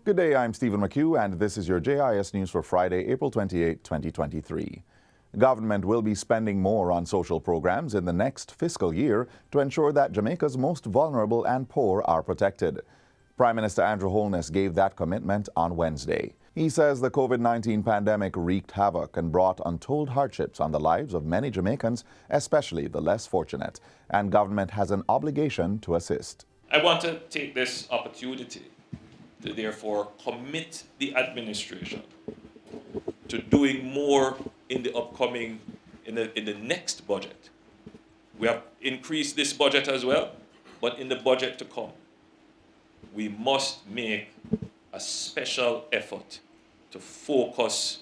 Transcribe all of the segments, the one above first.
Good day, I'm Stephen McHugh, and this is your JIS News for Friday, April 28, 2023. Government will be spending more on social programs in the next fiscal year to ensure that Jamaica's most vulnerable and poor are protected. Prime Minister Andrew Holness gave that commitment on Wednesday. He says the COVID-19 pandemic wreaked havoc and brought untold hardships on the lives of many Jamaicans, especially the less fortunate, and government has an obligation to assist. I want to take this opportunity to therefore commit the administration to doing more in the upcoming, in the next budget. We have increased this budget as well, but in the budget to come, we must make a special effort to focus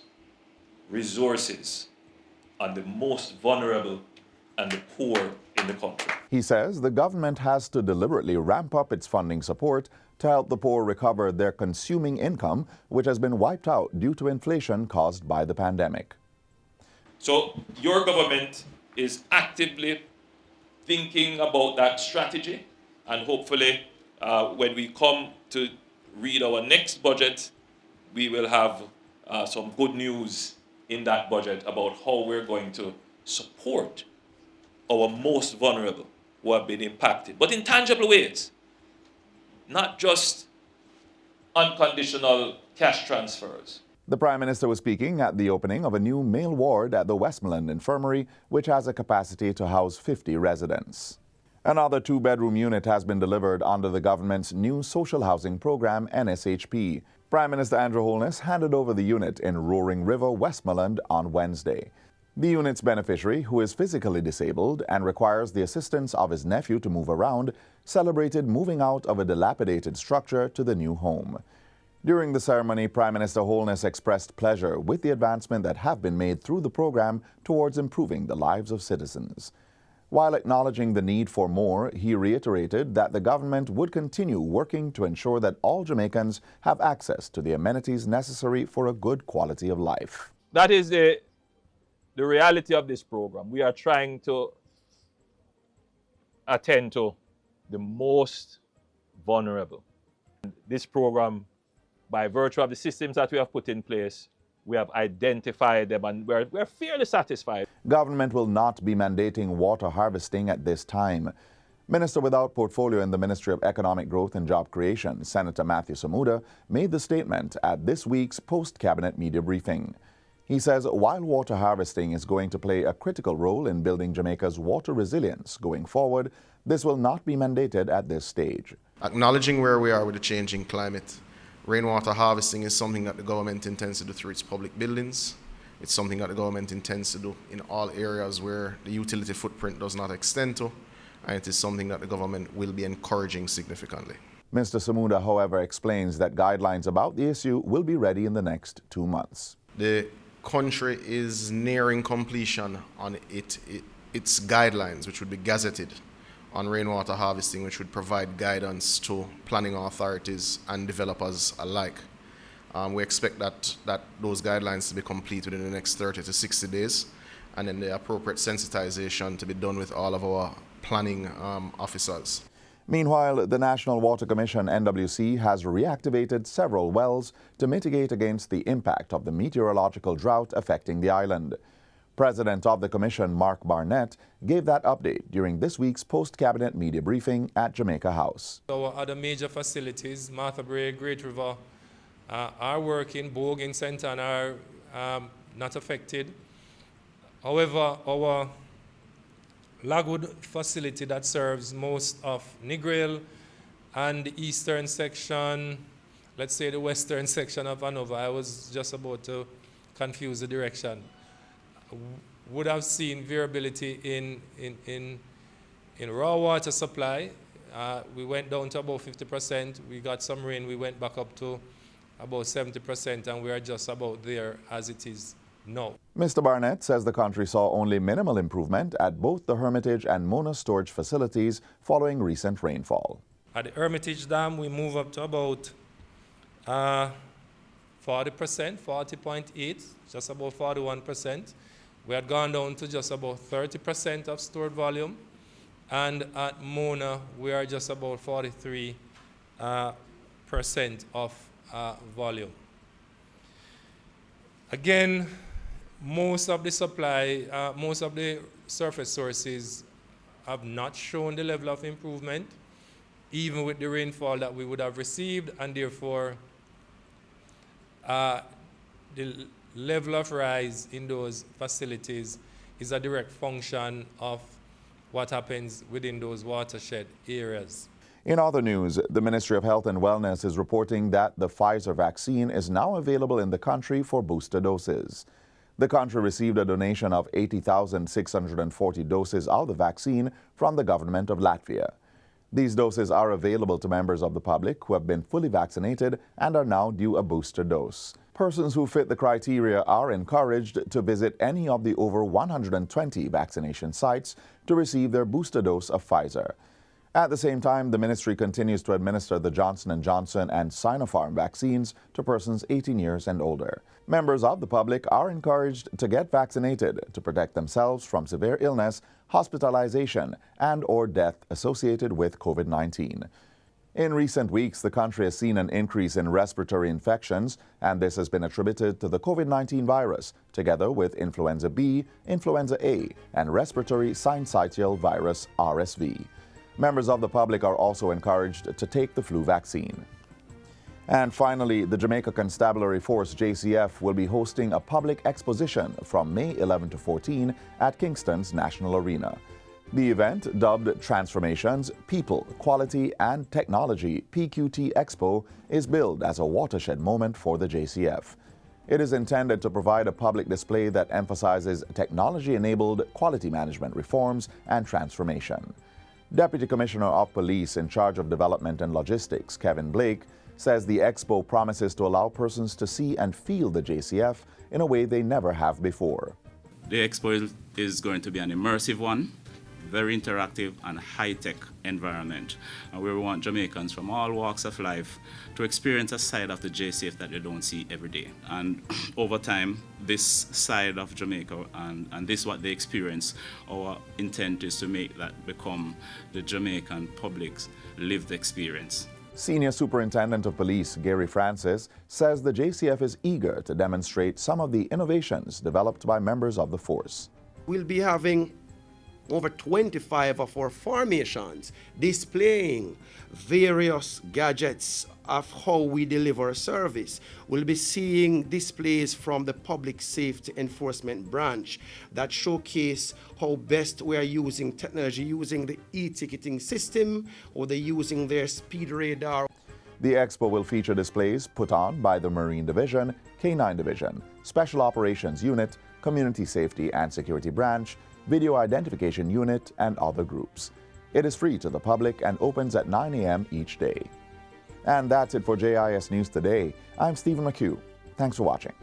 resources on the most vulnerable and the poor in the country. He says the government has to deliberately ramp up its funding support to help the poor recover their consuming income, which has been wiped out due to inflation caused by the pandemic. So your government is actively thinking about that strategy, and hopefully when we come to read our next budget, we will have some good news in that budget about how we're going to support our most vulnerable who have been impacted, but in tangible ways, not just unconditional cash transfers. The Prime Minister was speaking at the opening of a new male ward at the Westmoreland Infirmary, which has a capacity to house 50 residents. Another two-bedroom unit has been delivered under the government's new social housing program, NSHP. Prime Minister Andrew Holness handed over the unit in Roaring River, Westmoreland on Wednesday. The unit's beneficiary, who is physically disabled and requires the assistance of his nephew to move around, celebrated moving out of a dilapidated structure to the new home. During the ceremony, Prime Minister Holness expressed pleasure with the advancement that have been made through the program towards improving the lives of citizens. While acknowledging the need for more, he reiterated that the government would continue working to ensure that all Jamaicans have access to the amenities necessary for a good quality of life. That is the reality of this program. We are trying to attend to the most vulnerable. This program, by virtue of the systems that we have put in place, we have identified them and we're fairly satisfied. Government will not be mandating water harvesting at this time. Minister without portfolio in the Ministry of Economic Growth and Job Creation, Senator Matthew Samuda, made the statement at this week's post-cabinet media briefing. He says while water harvesting is going to play a critical role in building Jamaica's water resilience going forward, this will not be mandated at this stage. Acknowledging where we are with the changing climate, rainwater harvesting is something that the government intends to do through its public buildings. It's something that the government intends to do in all areas where the utility footprint does not extend to, and it is something that the government will be encouraging significantly. Mr. Samuda, however, explains that guidelines about the issue will be ready in the next 2 months. The country is nearing completion on its guidelines, which would be gazetted on rainwater harvesting, which would provide guidance to planning authorities and developers alike. We expect that those guidelines to be completed in the next 30 to 60 days, and then the appropriate sensitization to be done with all of our planning officers. Meanwhile, the National Water Commission, NWC, has reactivated several wells to mitigate against the impact of the meteorological drought affecting the island. President of the Commission, Mark Barnett, gave that update during this week's post-cabinet media briefing at Jamaica House. Our other major facilities, Martha Brae, Great River, are working. Bogue and St. Ann are not affected. However, our Lagwood facility that serves most of Negril and the eastern section, let's say the western section of Hanover, I was just about to confuse the direction, would have seen variability in raw water supply. We went down to about 50%. We got some rain. We went back up to about 70%, and we are just about there as it is now. Mr. Barnett says the country saw only minimal improvement at both the Hermitage and Mona storage facilities following recent rainfall. At the Hermitage Dam, we move up to about 40%, 40.8, just about 41%. We had gone down to just about 30% of stored volume. And at Mona, we are just about 43% of volume. Again, most of the supply, most of the surface sources have not shown the level of improvement, even with the rainfall that we would have received, and therefore the level of rise in those facilities is a direct function of what happens within those watershed areas. In other news, the Ministry of Health and Wellness is reporting that the Pfizer vaccine is now available in the country for booster doses. The country received a donation of 80,640 doses of the vaccine from the government of Latvia. These doses are available to members of the public who have been fully vaccinated and are now due a booster dose. Persons who fit the criteria are encouraged to visit any of the over 120 vaccination sites to receive their booster dose of Pfizer. At the same time, the ministry continues to administer the Johnson & Johnson and Sinopharm vaccines to persons 18 years and older. Members of the public are encouraged to get vaccinated to protect themselves from severe illness, hospitalization, and/or death associated with COVID-19. In recent weeks, the country has seen an increase in respiratory infections, and this has been attributed to the COVID-19 virus, together with influenza B, influenza A, and respiratory syncytial virus RSV. Members of the public are also encouraged to take the flu vaccine. And finally, the Jamaica Constabulary Force, JCF, will be hosting a public exposition from May 11 to 14 at Kingston's National Arena. The event, dubbed Transformations, People, Quality and Technology PQT Expo, is billed as a watershed moment for the JCF. It is intended to provide a public display that emphasizes technology-enabled quality management reforms and transformation. Deputy Commissioner of Police in charge of development and logistics, Kevin Blake, says the expo promises to allow persons to see and feel the JCF in a way they never have before. The expo is going to be an immersive one, very interactive and high-tech environment. And we want Jamaicans from all walks of life to experience a side of the JCF that they don't see every day. And over time, this side of Jamaica and this what they experience, our intent is to make that become the Jamaican public's lived experience. Senior Superintendent of Police Gary Francis says the JCF is eager to demonstrate some of the innovations developed by members of the force. We'll be having over 25 of our formations displaying various gadgets of how we deliver service. We'll be seeing displays from the Public Safety Enforcement Branch that showcase how best we are using technology, using the e-ticketing system, or they're using their speed radar. The expo will feature displays put on by the Marine Division, K-9 Division, Special Operations Unit, Community Safety and Security Branch, Video Identification Unit, and other groups. It is free to the public and opens at 9 a.m. each day. And that's it for JIS News Today. I'm Stephen McHugh. Thanks for watching.